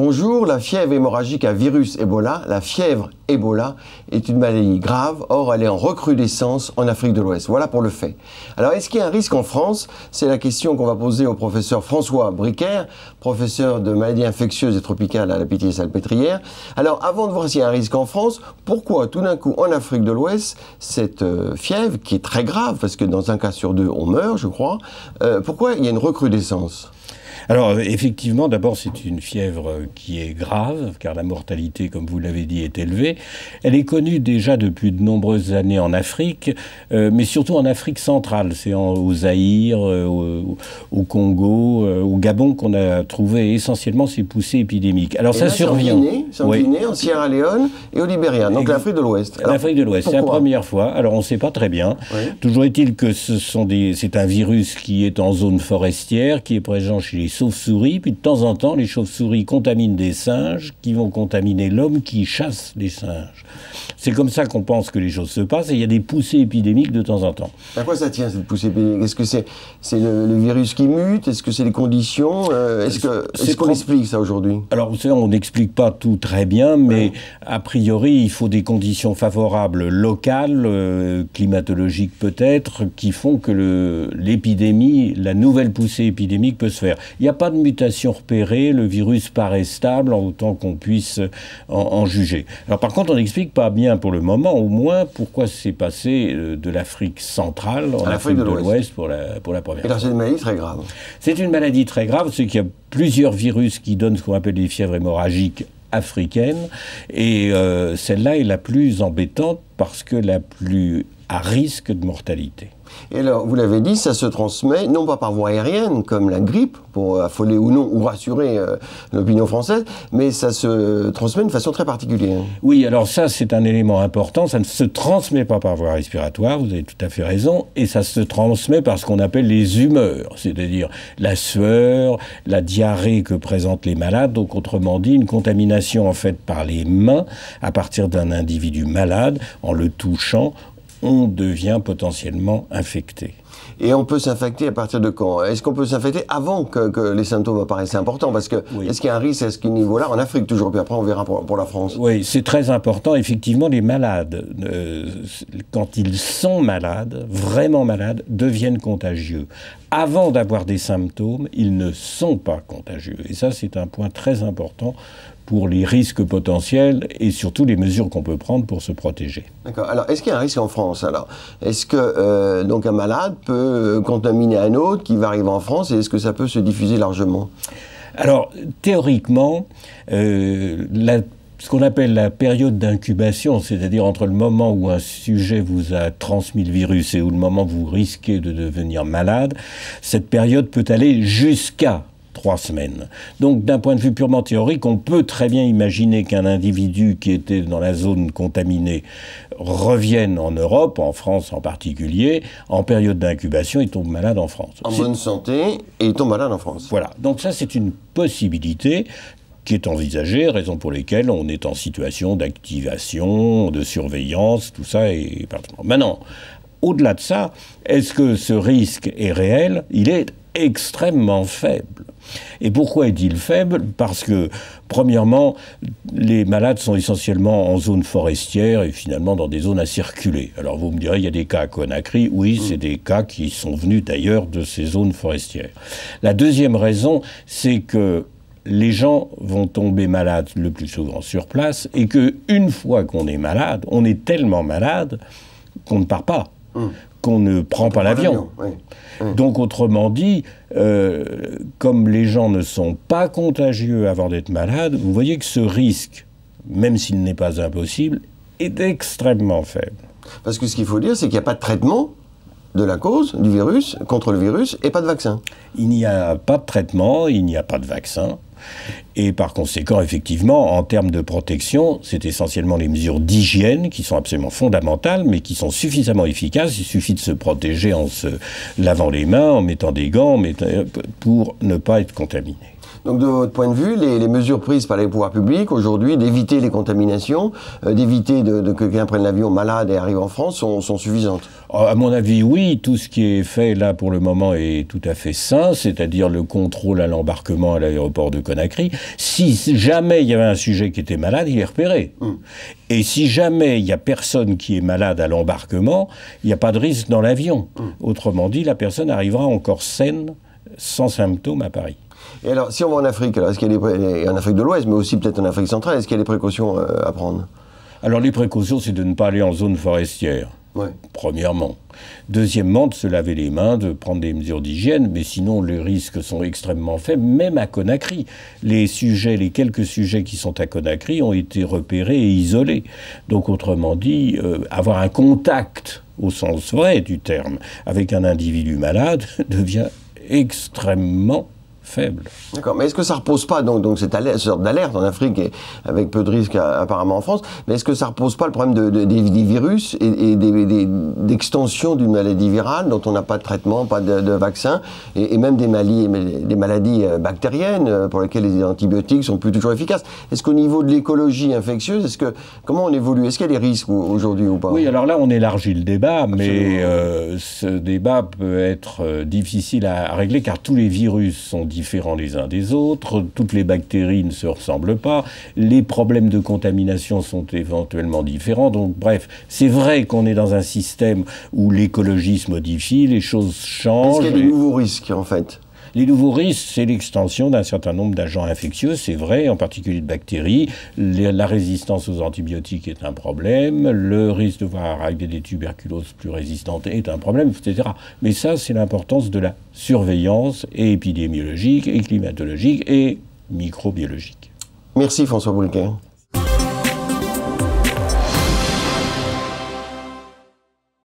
Bonjour, la fièvre hémorragique à virus Ebola, la fièvre Ebola, est une maladie grave. Or, elle est en recrudescence en Afrique de l'Ouest. Voilà pour le fait. Alors, est-ce qu'il y a un risque en France? C'est la question qu'on va poser au professeur François Bricaire, professeur de maladies infectieuses et tropicales à la Pitié-Salpêtrière. Alors, avant de voir s'il y a un risque en France, pourquoi tout d'un coup, en Afrique de l'Ouest, cette fièvre, qui est très grave, parce que dans un cas sur deux, on meurt, je crois, pourquoi il y a une recrudescence? Alors, effectivement, d'abord, c'est une fièvre qui est grave, car la mortalité, comme vous l'avez dit, est élevée. Elle est connue déjà depuis de nombreuses années en Afrique, mais surtout en Afrique centrale. C'est au Zaïre, au Congo, au Gabon qu'on a trouvé essentiellement ces poussées épidémiques. Alors, ça survient. C'est en Guinée, en Sierra Leone et au Libéria, donc l'Afrique de l'Ouest. L'Afrique de l'Ouest, c'est la première fois. Alors, on ne sait pas très bien. Oui. Toujours est-il que c'est un virus qui est en zone forestière, qui est présent chez les chauves-souris, puis de temps en temps, les chauves-souris contaminent des singes qui vont contaminer l'homme qui chasse les singes. C'est comme ça qu'on pense que les choses se passent, et il y a des poussées épidémiques de temps en temps. À quoi ça tient, cette poussée épidémique? Est-ce que c'est le virus qui mute? Est-ce que c'est les conditions? Est-ce qu'on explique ça aujourd'hui? Alors, vous savez, on n'explique pas tout très bien, mais a priori, il faut des conditions favorables locales, climatologiques peut-être, qui font que l'épidémie, la nouvelle poussée épidémique peut se faire. Il n'y a pas de mutation repérée, le virus paraît stable, en autant qu'on puisse en juger. Alors par contre, on n'explique pas bien pour le moment, au moins, pourquoi c'est passé de l'Afrique centrale en Afrique de l'Ouest pour la première fois. Et alors c'est une maladie très grave. C'est une maladie très grave, c'est qu'il y a plusieurs virus qui donnent ce qu'on appelle des fièvres hémorragiques africaines, et celle-là est la plus embêtante parce que la plus à risque de mortalité. Et alors, vous l'avez dit, ça se transmet, non pas par voie aérienne, comme la grippe, pour affoler ou non, ou rassurer l'opinion française, mais ça se transmet de façon très particulière. Oui, alors ça, c'est un élément important. Ça ne se transmet pas par voie respiratoire, vous avez tout à fait raison, et ça se transmet par ce qu'on appelle les humeurs, c'est-à-dire la sueur, la diarrhée que présentent les malades, donc autrement dit, une contamination en fait par les mains, à partir d'un individu malade, en le touchant, on devient potentiellement infecté. Et on peut s'infecter à partir de quand? Est-ce qu'on peut s'infecter avant que les symptômes apparaissent? C'est important parce que oui. Est-ce qu'il y a un risque à ce niveau-là en Afrique toujours? Puis après on verra pour la France. Oui, c'est très important. Effectivement, les malades, quand ils sont malades, vraiment malades, deviennent contagieux. Avant d'avoir des symptômes, ils ne sont pas contagieux. Et ça, c'est un point très important pour les risques potentiels et surtout les mesures qu'on peut prendre pour se protéger. D'accord. Alors, est-ce qu'il y a un risque en France, alors? Est-ce que donc un malade peut contaminer un autre qui va arriver en France, et est-ce que ça peut se diffuser largement? Alors, théoriquement, ce qu'on appelle la période d'incubation, c'est-à-dire entre le moment où un sujet vous a transmis le virus et où le moment où vous risquez de devenir malade, cette période peut aller jusqu'à 3 semaines. Donc, d'un point de vue purement théorique, on peut très bien imaginer qu'un individu qui était dans la zone contaminée revienne en Europe, en France en particulier, en période d'incubation, il tombe malade en France. En bonne santé, et il tombe malade en France. Voilà. Donc ça, c'est une possibilité qui est envisagée, raison pour laquelle on est en situation d'activation, de surveillance, tout ça est partout. Maintenant, au-delà de ça, est-ce que ce risque est réel? Il est extrêmement faible. Et pourquoi est-il faible? Parce que, premièrement, les malades sont essentiellement en zone forestière et finalement dans des zones à circuler. Alors vous me direz, il y a des cas à Conakry. Oui, c'est des cas qui sont venus d'ailleurs de ces zones forestières. La deuxième raison, c'est que les gens vont tomber malades le plus souvent sur place et qu'une fois qu'on est malade, on est tellement malade qu'on ne part pas. Qu'on ne prend pas l'avion. Oui. Donc, autrement dit, comme les gens ne sont pas contagieux avant d'être malades, vous voyez que ce risque, même s'il n'est pas impossible, est extrêmement faible. Parce que ce qu'il faut dire, c'est qu'il n'y a pas de traitement de la cause du virus, contre le virus, et pas de vaccin. Il n'y a pas de traitement, il n'y a pas de vaccin. Et par conséquent, effectivement, en termes de protection, c'est essentiellement les mesures d'hygiène qui sont absolument fondamentales, mais qui sont suffisamment efficaces. Il suffit de se protéger en se lavant les mains, en mettant des gants, pour ne pas être contaminé. Donc de votre point de vue, les mesures prises par les pouvoirs publics aujourd'hui d'éviter les contaminations, d'éviter que quelqu'un prenne l'avion malade et arrive en France sont suffisantes? À mon avis, oui. Tout ce qui est fait là pour le moment est tout à fait sain, c'est-à-dire le contrôle à l'embarquement à l'aéroport de Conakry. Si jamais il y avait un sujet qui était malade, il est repéré. Et si jamais il n'y a personne qui est malade à l'embarquement, il n'y a pas de risque dans l'avion. Autrement dit, la personne arrivera encore saine, sans symptômes à Paris. Et alors, si on va en Afrique, alors, est-ce qu'il y a en Afrique de l'Ouest, mais aussi peut-être en Afrique centrale, est-ce qu'il y a des précautions à prendre? Alors les précautions, c'est de ne pas aller en zone forestière. Ouais. Premièrement. Deuxièmement, de se laver les mains, de prendre des mesures d'hygiène, mais sinon les risques sont extrêmement faibles, même à Conakry. Les quelques sujets qui sont à Conakry ont été repérés et isolés. Donc autrement dit, avoir un contact, au sens vrai du terme, avec un individu malade devient extrêmement faible. D'accord, mais est-ce que ça repose pas donc cette sorte d'alerte en Afrique et avec peu de risques apparemment en France, mais est-ce que ça repose pas le problème des virus et d'extension d'une maladie virale dont on n'a pas de traitement, pas de vaccin et même des maladies bactériennes pour lesquelles les antibiotiques sont plus toujours efficaces? Est-ce qu'au niveau de l'écologie infectieuse, comment on évolue? Est-ce qu'il y a des risques aujourd'hui ou pas? Oui, alors là on élargit le débat, mais ce débat peut être difficile à régler car tous les virus sont différents les uns des autres, toutes les bactéries ne se ressemblent pas, les problèmes de contamination sont éventuellement différents, donc bref, c'est vrai qu'on est dans un système où l'écologie se modifie, les choses changent. Est-ce qu'il y a de nouveaux risques en fait? Les nouveaux risques, c'est l'extension d'un certain nombre d'agents infectieux, c'est vrai, en particulier de bactéries. La résistance aux antibiotiques est un problème, le risque de voir arriver des tuberculoses plus résistantes est un problème, etc. Mais ça, c'est l'importance de la surveillance et épidémiologique, et climatologique, et microbiologique. Merci François Boulquer.